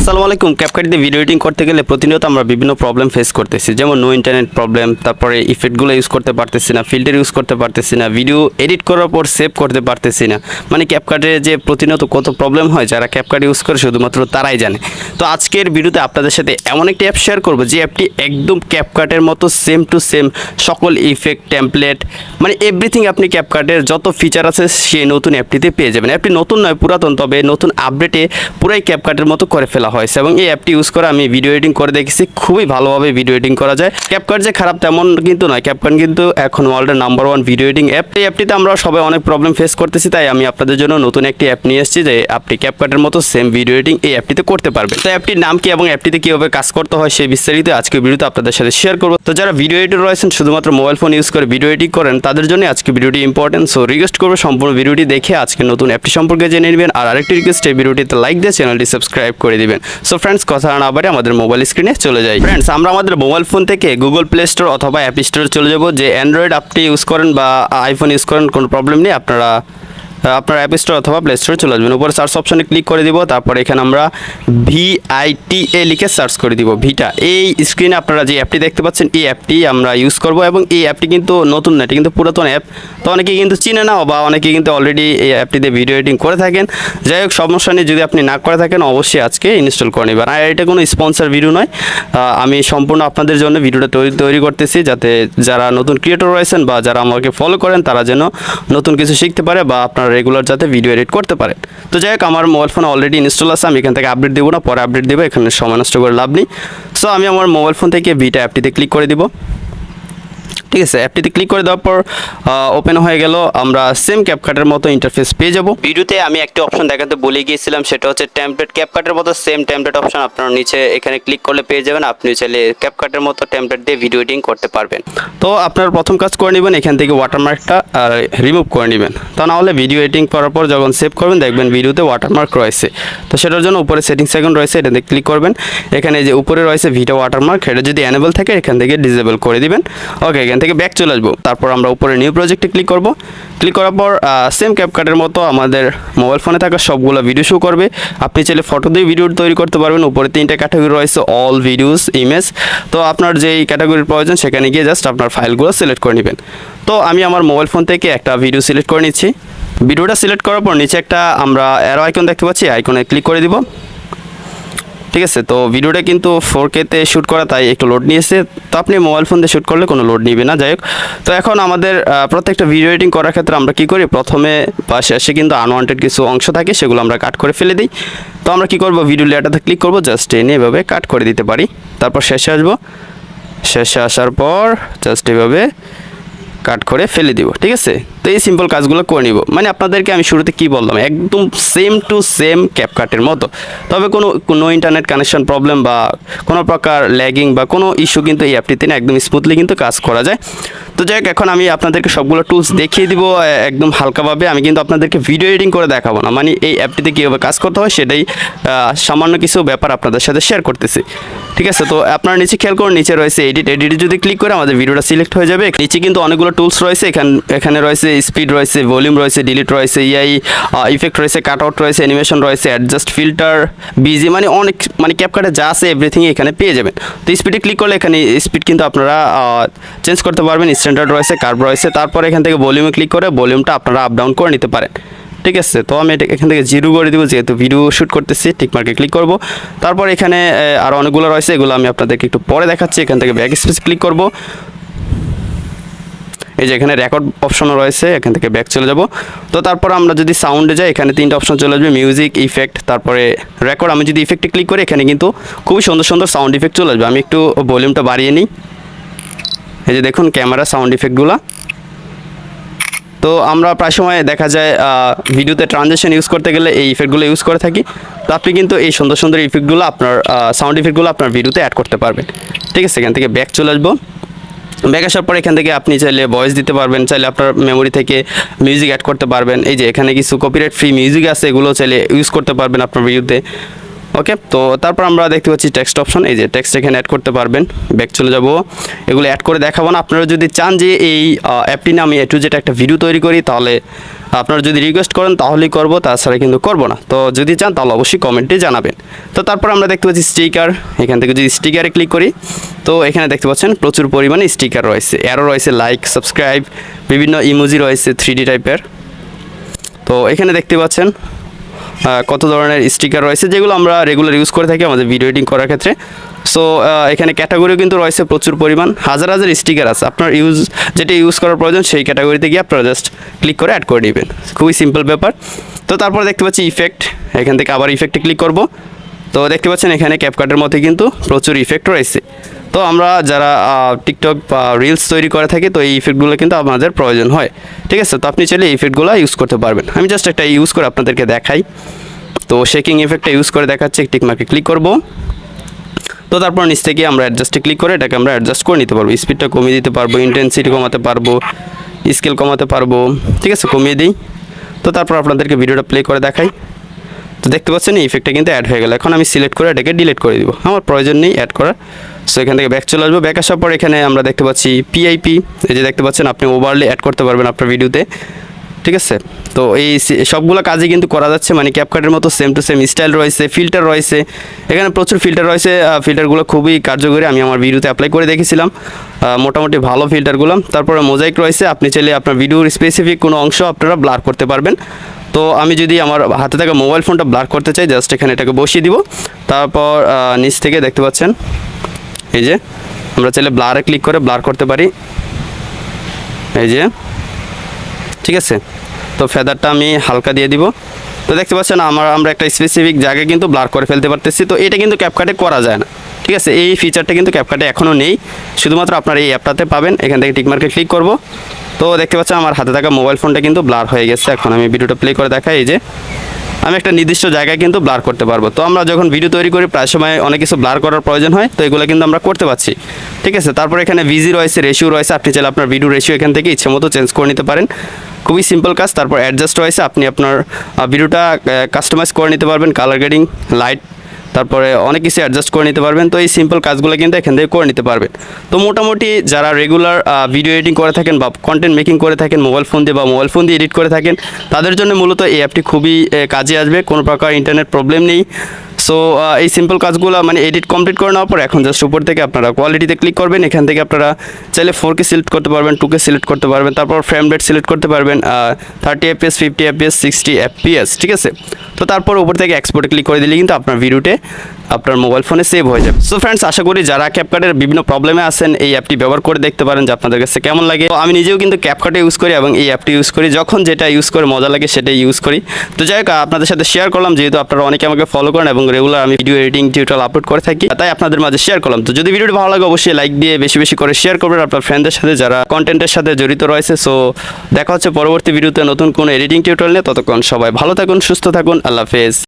আসসালামু আলাইকুম। ক্যাপকাটে video editing করতে গেলে প্রতিনিয়ত আমরা বিভিন্ন প্রবলেম ফেস করতেছি, যেমন নো ইন্টারনেট প্রবলেম, তারপরে ইফেক্টগুলো ইউজ করতে পারতেছি না, ফিল্টার ইউজ করতে পারতেছি না, ভিডিও এডিট করার পর সেভ করতে পারতেছি না। মানে ক্যাপকাটে যে প্রতিনিয়ত কত প্রবলেম হয়, যারা ক্যাপকাট ইউজ করে শুধুমাত্র তারাই জানে। তো আজকের ভিডিওতে আপনাদের সাথে এমন একটি অ্যাপ শেয়ার করবো যে অ্যাপটি একদম ক্যাপকাটের মতো সেম টু সেম সকল ইফেক্ট, টেমপ্লেট, মানে এভরিথিং আপনি ক্যাপকাটের যত ফিচার আছে সেই নতুন অ্যাপটিতে পেয়ে যাবেন। অ্যাপটি নতুন নয়, পুরাতন, তবে নতুন আপডেটে পুরাই ক্যাপকাটের মতো করে ফেলা হয়েছে এবং এই অ্যাপটি ইউজ করে আমি ভিডিও এডিটিং করে দেখেছি, খুবই ভালোভাবে ভিডিও এডিটিং করা যায়। ক্যাপকাট যে খারাপ তেমন কিন্তু নয়, ক্যাপকাট কিন্তু এখন ওয়ার্ল্ডের নাম্বার 1 ভিডিও এডিটিং অ্যাপ। এই অ্যাপটিতে আমরা সবাই অনেক প্রবলেম ফেস করতেছি, তাই আমি আপনাদের জন্য নতুন একটি অ্যাপ নিয়ে এসেছি যে আপনি ক্যাপকাটের মতো সেম ভিডিও এডিটিং এই অ্যাপটিতে করতে পারবেন। তো অ্যাপটির নাম কি এবং অ্যাপটিতে কীভাবে কাজ করতে হয় সেই বিস্তারিত আজকে ভিডিওতে আপনাদের সাথে শেয়ার করবো। তো যারা ভিডিও এডিটর রয়েছেন, শুধুমাত্র মোবাইল ফোন ইউজ করে ভিডিও এডিট করেন, তাদের জন্য আজকে ভিডিওটি ইম্পর্টেন্ট। সো রিকোয়েস্ট করবো সম্পূর্ণ ভিডিওটি দেখে আজকে নতুন অ্যাপটি সম্পর্কে জেনে নেবেন। আর আরেকটি রিকোয়েস্ট, এই ভিডিওটিতে লাইক দিয়ে চ্যানেলটি সাবস্ক্রাইব করে দিবেন। সো ফ্রেন্ডস, কথা না বাড়ে আমাদের মোবাইল স্ক্রিনে চলে যাই। ফ্রেন্ডস, আমরা আমাদের মোবাইল ফোন থেকে গুগল প্লে স্টোর অথবা অ্যাপ স্টোরে চলে যাব। যে অ্যান্ড্রয়েড আপনি ইউজ করেন বা আইফোন ইউজ করেন, কোনো প্রবলেম নেই, আপনার অ্যাপ স্টোর অথবা প্লে স্টোরে চলে আসবেন। উপরে সার্চ অপশনে ক্লিক করে দিব, তারপরে এখানে আমরা VITA লিখে সার্চ করে দিব, ভিটা। এই স্ক্রিনে আপনারা যে অ্যাপটি দেখতে পাচ্ছেন, এই অ্যাপটি আমরা ইউজ করব এবং এই অ্যাপটি কিন্তু নতুন না, এটি কিন্তু পুরাতন অ্যাপ। তো অনেকেই কিন্তু চিনে না বা অনেকেই কিন্তু অলরেডি এই অ্যাপটিতে ভিডিও এডিটিং করে থাকেন। যাই হোক, সমস্যা নেই, যদি আপনি না করে থাকেন অবশ্যই আজকে ইনস্টল করে নেবেন। আর এটা কোনো স্পন্সর ভিডিও নয়, আমি সম্পূর্ণ আপনাদের জন্য ভিডিওটা তৈরি করতেছি, যাতে যারা নতুন ক্রিয়েটর রয়েছেন বা যারা আমাকে ফলো করেন তারা যেন নতুন কিছু শিখতে পারে বা আপনার রেগুলার যাতে ভিডিও এডিট করতে পারে। তো যাই হোক, আমার মোবাইল ফোনে অলরেডি ইনস্টল আছে, আমি এখান থেকে আপডেট দেবো না, পরে আপডেট দেবো, এখানে সময় নষ্ট করে লাভ নেই। সো আমি আমার মোবাইল ফোন থেকে ভিটা অ্যাপটিতে ক্লিক করে দিব। ঠিক আছে, অ্যাপটিতে ক্লিক করে দেওয়ার পর ওপেন হয়ে গেল, আমরা সেম ক্যাপকাটের মতো ইন্টারফেস পেয়ে যাব। ভিডিওতে আমি একটি অপশন দেখাতে ভুলে গিয়েছিলাম, সেটা হচ্ছে টেমপ্লেট। ক্যাপকাটের মতো সেম টেমপ্লেট অপশন আপনার নিচে এখানে ক্লিক করলে পেয়ে যাবেন। আপনি চাইলে ক্যাপকাটের মতো টেমপ্লেট দিয়ে ভিডিও এডিটিং করতে পারবেন। তো আপনার প্রথম কাজ করে নেবেন, এখান থেকে ওয়াটারমার্কটা রিমুভ করে নেবেন। তা না হলে ভিডিও এডিটিং করার পর যখন সেভ করবেন দেখবেন ভিডিওতে ওয়াটারমার্ক রয়েছে। তো সেটার জন্য উপরে সেটিংস আইকন রয়েছে, এটাতে ক্লিক করবেন। এখানে যে উপরে রয়েছে ভিডিও ওয়াটারমার্ক, এটা যদি এনেবল থাকে এখান থেকে ডিসেবল করে দিবেন। ওকে, এখান থেকে ব্যাক চলে আসবো। তারপর আমরা উপরে নিউ প্রজেক্টে ক্লিক করব। ক্লিক করার পর সেম ক্যাপকাটের মতো আমাদের মোবাইল ফোনে থাকা সবগুলো ভিডিও শো করবে। আপনি চাইলে ফটো দিয়ে ভিডিও তৈরি করতে পারবেন। উপরে 3টা ক্যাটাগরি রয়েছে, অল, ভিডিওস, ইমেজ। তো আপনার যেই ক্যাটাগরির প্রয়োজন সেখানে গিয়ে জাস্ট আপনার ফাইলগুলো সিলেক্ট করে নেবেন। তো আমি আমার মোবাইল ফোন থেকে একটা ভিডিও সিলেক্ট করে নিচ্ছি। ভিডিওটা সিলেক্ট করার পর নিচে একটা আমরা অ্যারো আইকন দেখতে পাচ্ছি, আইকনে ক্লিক করে দিব। ঠিক আছে, তো ভিডিওটা কিন্তু 4K-তে শ্যুট করা, তাই একটু লোড নিয়েছে। তো আপনি মোবাইল ফোন দিয়ে শ্যুট করলে কোনো লোড নিবে না। যাই হোক, তো এখন আমাদের প্রত্যেকটা ভিডিও এডিটিং করার ক্ষেত্রে আমরা কী করি, প্রথমে বা শেষে কিন্তু আনওয়ান্টেড কিছু অংশ থাকে, সেগুলো আমরা কাট করে ফেলে দিই। তো আমরা কী করব, ভিডিও লেয়ারটাতে ক্লিক করব, জাস্ট এনে এভাবে কাট করে দিতে পারি। তারপর শেষে আসবো, শেষে আসার পর জাস্ট এভাবে কাট করে ফেলে দিব। ঠিক আছে, তো এই সিম্পল কাজগুলো করে নিব। মানে আপনাদেরকে আমি শুরুতে কি বললাম, একদম সেম টু সেম ক্যাপকাটের মতো, তবে কোনো ইন্টারনেট কানেকশন প্রবলেম বা কোনো প্রকার ল্যাগিং বা কোনো ইস্যু কিন্তু এই অ্যাপটিতে না, একদম স্মুথলি কিন্তু কাজ করা যায়। তো যাই হোক, এখন আমি আপনাদেরকে সবগুলো টুলস দেখিয়ে দিব একদম হালকাভাবে। আমি কিন্তু আপনাদেরকে ভিডিও এডিটিং করে দেখাবো না, মানে এই অ্যাপটিতে কীভাবে কাজ করতে হয় সেটাই সামান্য কিছু ব্যাপার আপনাদের সাথে শেয়ার করতেছি। ঠিক আছে, তো আপনারা নিচে খেয়াল করুন, নিচে রয়েছে এডিটে যদি ক্লিক করে আমাদের ভিডিওটা সিলেক্ট হয়ে যাবে। নিচে কিন্তু অনেকগুলো টুলস রয়েছে, এখানে রয়েছে স্পিড রয়েছে, ভলিউম রয়েছে, ডিলিট রয়েছে, ইফেক্ট রয়েছে, কাট আউট রয়েছে, অ্যানিমেশন রয়েছে, অ্যাডজাস্ট, ফিল্টার, বিজি, মানে অনেক, মানে ক্যাপকাটে যা আছে এভরিথিং এখানে পেয়ে যাবেন। তো স্পিডে ক্লিক করলে এখানে স্পিড কিন্তু আপনারা চেঞ্জ করতে পারবেন, স্ট্যান্ডার্ড রয়েছে, কার্ভ রয়েছে। তারপর এখান থেকে ভলিউমে ক্লিক করে ভলিউমটা আপনারা আপ ডাউন করে নিতে পারেন। ঠিক আছে, তো আমি এখান থেকে 0 করে দিব, যেহেতু ভিডিও শ্যুট করতেছি। টিকমার্কে ক্লিক করব। তারপর এখানে আরও অনেকগুলো রয়েছে, এগুলো আমি আপনাদেরকে একটু পরে দেখাচ্ছি। এখান থেকে ব্যাক স্পেস ক্লিক করব। এই যে এখানে রেকর্ড অপশনও রয়েছে, এখান থেকে ব্যাক চলে যাব। তো তারপর আমরা যদি সাউন্ডে যাই, এখানে 3টা অপশন চলে আসবে, মিউজিক, ইফেক্ট, তারপরে রেকর্ড। আমি যদি ইফেক্টে ক্লিক করি এখানে কিন্তু খুবই সুন্দর সুন্দর সাউন্ড ইফেক্ট চলে আসবে। আমি একটু ভলিউমটা বাড়িয়ে নিই। এই যে দেখুন ক্যামেরা সাউন্ড ইফেক্টগুলো। তো আমরা প্রায় সময় দেখা যায় ভিডিওতে ট্রানজিশন ইউজ করতে গেলে এই ইফেক্টগুলো ইউজ করে থাকি। তো আপনি কিন্তু এই সুন্দর সুন্দর ইফেক্টগুলো আপনার সাউন্ড ইফেক্টগুলো আপনার ভিডিওতে অ্যাড করতে পারবেন। ঠিক আছে, এখান থেকে ব্যাক চলে আসবো। ব্যাক আসার পর এখান থেকে আপনি চাইলে ভয়েস দিতে পারবেন, চাইলে আপনার মেমোরি থেকে মিউজিক অ্যাড করতে পারবেন। এই যে এখানে কিছু কপিরাইট ফ্রি মিউজিক আছে, এগুলো চাইলে ইউজ করতে পারবেন আপনার ভিডিওতে। ওকে, তো তারপর আমরা দেখতে পাচ্ছি টেক্সট অপশন, এই যে টেক্সট এখানে অ্যাড করতে পারবেন। ব্যাক চলে যাব, এগুলো অ্যাড করে দেখাবো না। আপনারা যদি চান যে এই অ্যাপটি নিয়ে আমি A to Z একটা ভিডিও তৈরি করি, তাহলে আপনারা যদি রিকোয়েস্ট করেন তাহলেই করব, তাছাড়া কিন্তু করব না। তো যদি চান তাহলে অবশ্যই কমেন্টে জানাবেন। তো তারপর আমরা দেখতে পাচ্ছি স্টিকার, এখান থেকে যদি স্টিকারে ক্লিক করি তো এখানে দেখতে পাচ্ছেন প্রচুর পরিমাণে স্টিকার রয়েছে, অ্যারো রয়েছে, লাইক, সাবস্ক্রাইব, বিভিন্ন ইমোজি রয়েছে 3D টাইপের। তো এখানে দেখতে পাচ্ছেন কত ধরনের স্টিকার রয়েছে, যেগুলো আমরা রেগুলার ইউজ করে থাকি আমাদের ভিডিও এডিটিং করার ক্ষেত্রে। সো এখানে ক্যাটাগরিও কিন্তু রয়েছে প্রচুর পরিমাণ, হাজার হাজার স্টিকার আছে। আপনার যেটা ইউজ করার প্রয়োজন সেই ক্যাটাগরিতে গিয়ে আপনারা জাস্ট ক্লিক করে অ্যাড করে নেবেন, খুবই সিম্পল ব্যাপার। তো তারপর দেখতে পাচ্ছি ইফেক্ট, এখান থেকে আবার ইফেক্টে ক্লিক করব। তো দেখতে পাচ্ছেন এখানে ক্যাপকাটের মধ্যে কিন্তু প্রচুর ইফেক্ট রয়েছে। তো আমরা যারা টিকটক বা রিলস তৈরি করে থাকি, তো এই ইফেক্টগুলো কিন্তু আমাদের প্রয়োজন হয়, ঠিক আছে। তো আপনি চাইলে এই ইফেক্টগুলো ইউজ করতে পারবেন। আমি জাস্ট একটা ইউজ করে আপনাদেরকে দেখাই। তো শেকিং ইফেক্টটা ইউজ করে দেখাচ্ছে, টিক মার্কে ক্লিক করব। তো তারপর নিচ থেকে আমরা অ্যাডজাস্টে ক্লিক করে এটাকে আমরা অ্যাডজাস্ট করে নিতে পারবো, স্পিডটা কমিয়ে দিতে পারবো, ইন্টেন্সিটি কমাতে পারবো, স্কেল কমাতে পারবো, ঠিক আছে, কমিয়ে দিই। তো তারপর আপনাদেরকে ভিডিওটা প্লে করে দেখাই। তো দেখতে পাচ্ছেন এই ইফেক্টটা কিন্তু অ্যাড হয়ে গেল। এখন আমি সিলেক্ট করে এটাকে ডিলিট করে দিব, আমার প্রয়োজন নেই অ্যাড করার। সো এখান থেকে ব্যাক চলে আসবো। ব্যাক আসার পর এখানে আমরা দেখতে পাচ্ছি পিআইপি, এই যে দেখতে পাচ্ছেন আপনি ওভারলে অ্যাড করতে পারবেন আপনার ভিডিওতে, ঠিক আছে। তো এই সবগুলো কাজই কিন্তু করা যাচ্ছে, মানে ক্যাপকাটের মতো সেম টু সেম স্টাইল রয়েছে, ফিল্টার রয়েছে, এখানে প্রচুর ফিল্টার রয়েছে। ফিল্টারগুলো খুবই কার্যকরী, আমি আমার ভিডিওতে অ্যাপ্লাই করে দেখেছিলাম, মোটামুটি ভালো ফিল্টারগুলো। তারপরে মোজাইক রয়েছে, আপনি চাইলে আপনার ভিডিওর স্পেসিফিক কোনো অংশ আপনারা ব্লার করতে পারবেন। তো আমি যদি আমার হাতে থাকা মোবাইল ফোনটা ব্লার করতে চাই, জাস্ট এখানে এটাকে বসিয়ে দিব। তারপর নিচ থেকে দেখতে পাচ্ছেন এই যে আমরা চাইলে ব্লারে ক্লিক করে ব্লার করতে পারি, এই যে, ঠিক আছে। তো ফেদারটা আমি হালকা দিয়ে দিব। তো দেখতে পাচ্ছেন আমরা একটা স্পেসিফিক জায়গায় কিন্তু ব্লার করে ফেলতে পারতেছি। তো এটা কিন্তু ক্যাপকাটে করা যায় না, ঠিক আছে। এই ফিচারটা কিন্তু ক্যাপকাটে এখনও নেই, শুধুমাত্র আপনার এই অ্যাপটাতে পাবেন। এখান থেকে টিক মার্কে ক্লিক করব। তো দেখতে পাচ্ছেন আমার হাতে থাকা মোবাইল ফোনটা কিন্তু ব্লার হয়ে গেছে। এখন আমি ভিডিওটা প্লে করে দেখাই, এই যে আমি একটা নির্দিষ্ট জায়গায় কিন্তু ব্লার করতে পারবো। তো আমরা যখন ভিডিও তৈরি করি প্রায় সময় অনেক কিছু ব্লার করার প্রয়োজন হয়, তো এগুলো কিন্তু আমরা করতে পারছি, ঠিক আছে। তারপর এখানে ভিজি রয়েছে, রেশিও রয়েছে, আপনি চাইলে আপনার ভিডিও রেশিও এখান থেকে ইচ্ছে মতো চেঞ্জ করে নিতে পারেন, খুবই সিম্পল কাজ। তারপর অ্যাডজাস্ট রয়েছে, আপনি আপনার ভিডিওটা কাস্টমাইজ করে নিতে পারবেন, কালার গ্রেডিং, লাইট, তারপরে অনেক কিছু অ্যাডজাস্ট করে নিতে পারবেন। তো এই সিম্পল কাজগুলো কিন্তু এখান থেকে করে নিতে পারবেন। তো মোটামুটি যারা রেগুলার ভিডিও এডিটিং করে থাকেন বা কন্টেন্ট মেকিং করে থাকেন মোবাইল ফোন দিয়ে বা মোবাইল ফোন দিয়ে এডিট করে থাকেন, তাদের জন্য মূলত এই অ্যাপটি খুবই কাজে আসবে, কোনো প্রকার ইন্টারনেট প্রবলেম নেই। সো এই সিম্পল কাজগুলো মানে এডিট কমপ্লিট করে নেওয়ার পর এখন জাস্ট উপর থেকে আপনারা কোয়ালিটিতে ক্লিক করবেন। এখান থেকে আপনারা চাইলে 4K সিলেক্ট করতে পারবেন, 2K সিলেক্ট করতে পারবেন, তারপর ফ্রেম রেট সিলেক্ট করতে পারবেন 30 FPS, 50 FPS, 60 FPS, ঠিক আছে। তো তারপর উপর থেকে এক্সপোর্টে ক্লিক করে দিলে কিন্তু আপনার ভিডিওতে আপনার মোবাইল ফোনে সেভ হয়ে যাবে। সো ফ্রেন্ডস, আশা করি যারা ক্যাপকাটের বিভিন্ন প্রবলেমে আছেন এই অ্যাপটি ব্যবহার করে দেখতে পারেন যে আপনাদের কাছে কেমন লাগে। তো আমি নিজেও কিন্তু ক্যাপকাটে ইউজ করি এবং এই অ্যাপটি ইউজ করি, যখন যেটা ইউজ করে মজা লাগে সেটাই ইউজ করি। তো যাই হোক, আপনাদের সাথে শেয়ার করলাম, যেহেতু আপনারা অনেকে আমাকে ফলো করেন এবং রেগুলার আমি ভিডিও এডিটিং টিউটোরিয়াল আপলোড করে থাকি, তাই আপনাদের মাঝে শেয়ার করলাম। তো যদি ভিডিওটি ভালো লাগে অবশ্যই লাইক দিয়ে বেশি বেশি করে শেয়ার করবেন আপনার ফ্রেন্ডদের সাথে যারা কন্টেন্টের সাথে জড়িত রয়েছে। সো দেখা হচ্ছে পরবর্তী ভিডিওতে নতুন কোনো এডিটিং টিউটোরিয়াল নিয়ে। ততক্ষণ সবাই ভালো থাকুন, সুস্থ থাকুন, আল্লাহ হাফেজ।